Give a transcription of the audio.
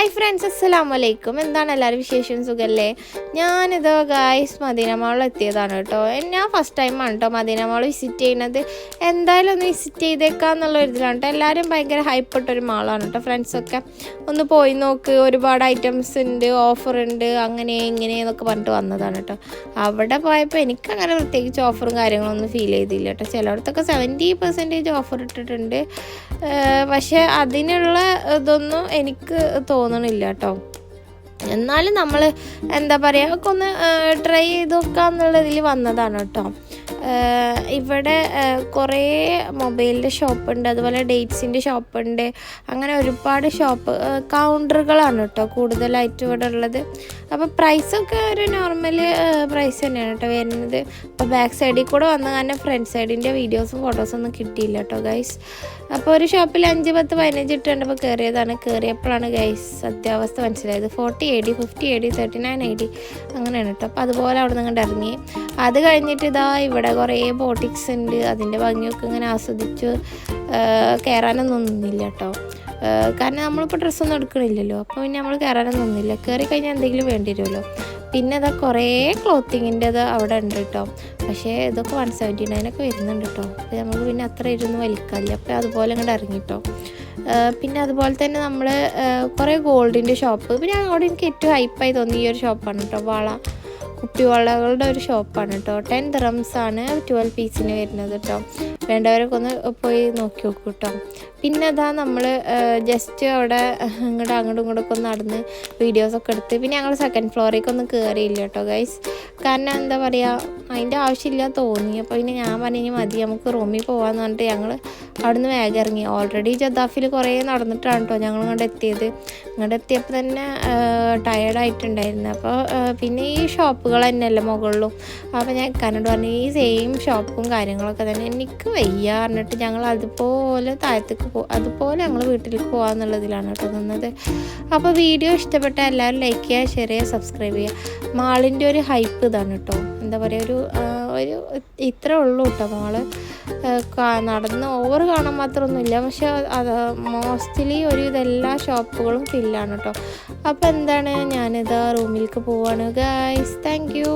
Hi friends, അസ്സലാമു അലൈക്കും. എന്താണ് എല്ലാവരും വിശേഷം? സുഖല്ലേ? ഞാനിത് ഗായ്സ് മദീന മാളിൽ എത്തിയതാണ് കേട്ടോ. ഞാൻ ഫസ്റ്റ് ടൈമാണ് കേട്ടോ മദീന മാൾ വിസിറ്റ് ചെയ്യുന്നത്. എന്തായാലും ഒന്ന് വിസിറ്റ് ചെയ്തേക്കാന്നുള്ള ഒരു ഇതിലാണ് കേട്ടോ. എല്ലാവരും ഭയങ്കര ഹൈപ്പിട്ടൊരു മാളാണ് കേട്ടോ. ഫ്രണ്ട്സൊക്കെ ഒന്ന് പോയി നോക്ക്, ഒരുപാട് ഐറ്റംസ് ഉണ്ട്, ഓഫർ ഉണ്ട്, അങ്ങനെ ഇങ്ങനെ എന്നൊക്കെ പറഞ്ഞിട്ട് വന്നതാണ് കേട്ടോ. അവിടെ പോയപ്പോൾ എനിക്കങ്ങനെ പ്രത്യേകിച്ച് ഓഫറും കാര്യങ്ങളൊന്നും ഫീൽ ചെയ്തില്ല കേട്ടോ. ചിലയിടത്തൊക്കെ 70% ഓഫർ ഇട്ടിട്ടുണ്ട്. പക്ഷേ അതിനുള്ള ഇതൊന്നും എനിക്ക് തോന്നണില്ല കേട്ടോ. എന്നാലും നമ്മൾ എന്താ പറയുക, ഒക്കെ ഒന്ന് ട്രൈ ചെയ്ത് നോക്കുക എന്നുള്ളതിൽ വന്നതാണ് കേട്ടോ. ഇവിടെ കുറേ മൊബൈലിൻ്റെ ഷോപ്പുണ്ട്, അതുപോലെ ഡേറ്റ്സിൻ്റെ ഷോപ്പുണ്ട്, അങ്ങനെ ഒരുപാട് കൗണ്ടറുകളാണ് കേട്ടോ കൂടുതലായിട്ട് ഇവിടെ ഉള്ളത്. അപ്പോൾ പ്രൈസൊക്കെ ഒരു നോർമൽ പ്രൈസ് തന്നെയാണ് കേട്ടോ വരുന്നത്. അപ്പോൾ ബാക്ക് സൈഡിൽ കൂടെ വന്ന കാരണം ഫ്രണ്ട് സൈഡിൻ്റെ വീഡിയോസും ഫോട്ടോസും ഒന്നും കിട്ടിയില്ല കേട്ടോ ഗൈസ്. അപ്പോൾ ഒരു ഷോപ്പിൽ 5, 10, 15 ഇട്ടുണ്ടപ്പോൾ കയറിയതാണ്. കയറിയപ്പോഴാണ് ഗൈസ് സത്യാവസ്ഥ മനസ്സിലായത്. 40 AD, 50 AD, 39 AD അങ്ങനെയാണ് കേട്ടോ. അപ്പോൾ അതുപോലെ അവിടെ നിന്ന് കണ്ട് ഇറങ്ങി. അത് കഴിഞ്ഞിട്ട് ഇവിടെ കുറേ ബോട്ടിക്സ് ഉണ്ട്. അതിൻ്റെ ഭംഗിയൊക്കെ ഇങ്ങനെ ആസ്വദിച്ച് കയറാനൊന്നും നിന്നില്ല കേട്ടോ. കാരണം നമ്മളിപ്പോൾ ഡ്രസ്സൊന്നും എടുക്കണില്ലല്ലോ, അപ്പോൾ പിന്നെ നമ്മൾ കയറാനൊന്നും നിന്നില്ല. കയറി കഴിഞ്ഞാൽ എന്തെങ്കിലും വേണ്ടി വരുമല്ലോ. പിന്നെ കുറേ ക്ലോത്തിങ്ങിൻ്റെത് അവിടെ ഉണ്ട് കേട്ടോ. പക്ഷേ ഇതൊക്കെ 179 വരുന്നുണ്ട് കേട്ടോ. അപ്പോൾ നമുക്ക് പിന്നെ അത്ര ഇരുന്ന് വലിക്കാറില്ല. അപ്പോൾ അതുപോലെ ഇങ്ങോട്ട് ഇറങ്ങിട്ടോ. പിന്നെ അതുപോലെ തന്നെ നമ്മൾ കുറേ ഗോൾഡിൻ്റെ ഷോപ്പ്, പിന്നെ അവിടെ എനിക്ക് ഏറ്റവും ഹൈപ്പായി തോന്നി ഈ ഒരു ഷോപ്പാണ് കേട്ടോ. കുപ്പിവളകളുടെ ഒരു ഷോപ്പാണ് കേട്ടോ. 10 dirhams ആണ് 12 പീസിന് വരുന്നത് കേട്ടോ. വേണ്ടവരൊക്കെ ഒന്ന് പോയി നോക്കി നോക്കൂ കേട്ടോ. പിന്നെ നമ്മൾ ജസ്റ്റ് അവിടെ അങ്ങോട്ടും ഇങ്ങോട്ടൊക്കെ ഒന്ന് നടന്ന് വീഡിയോസൊക്കെ എടുത്ത് പിന്നെ ഞങ്ങൾ സെക്കൻഡ് ഫ്ലോറിലേക്കൊന്നും കയറിയില്ല കേട്ടോ ഗൈസ്. കാരണം എന്താ പറയുക, അതിൻ്റെ ആവശ്യമില്ല തോന്നി. അപ്പോൾ പിന്നെ ഞാൻ പറഞ്ഞു മതി, നമുക്ക് റൂമിൽ പോകാമെന്ന് പറഞ്ഞിട്ട് ഞങ്ങൾ അവിടെ നിന്ന് വേഗം ഇറങ്ങി. ഓൾറെഡി ജദ്ദാഫിൽ കുറേ നടന്നിട്ടാണ് കേട്ടോ ഞങ്ങൾ ഇങ്ങോട്ട് എത്തിയത്. ഇങ്ങോട്ട് എത്തിയപ്പോൾ തന്നെ ടയേർഡായിട്ടുണ്ടായിരുന്നു. അപ്പോൾ പിന്നെ ഈ ഷോപ്പുകൾ തന്നെയല്ലേ മുകളിലും. അപ്പോൾ ഞാൻ കന്നോട് പറഞ്ഞു ഈ സെയിം ഷോപ്പും കാര്യങ്ങളൊക്കെ തന്നെ എനിക്ക് വയ്യ പറഞ്ഞിട്ട് ഞങ്ങൾ അതുപോലെ താഴത്തേക്ക് അതുപോലെ ഞങ്ങൾ വീട്ടിലേക്ക് പോകാമെന്നുള്ളതിലാണ് കേട്ടോ നിന്നത്. അപ്പോൾ വീഡിയോ ഇഷ്ടപ്പെട്ട എല്ലാവരും ലൈക്ക് ചെയ്യുക, ഷെയർ ചെയ്യുക, സബ്സ്ക്രൈബ് ചെയ്യുക. മാളിൻ്റെ ഒരു ഹൈപ്പ് ഇതാണ് കേട്ടോ. എന്താ പറയുക, ഒരു ഇത്രേ ഉള്ളൂ കേട്ടോ മാള്. നടന്ന് ഓവർ കാണാൻ മാത്രമൊന്നുമില്ല, പക്ഷെ അത് മോസ്റ്റ്ലി ഇതെല്ലാ ഷോപ്പുകളും ഫില്ലാണ് കേട്ടോ. അപ്പോൾ എന്താണ്, ഞാനിതാ റൂമിലേക്ക് പോവാണ് ഗൈസ്. Thank you.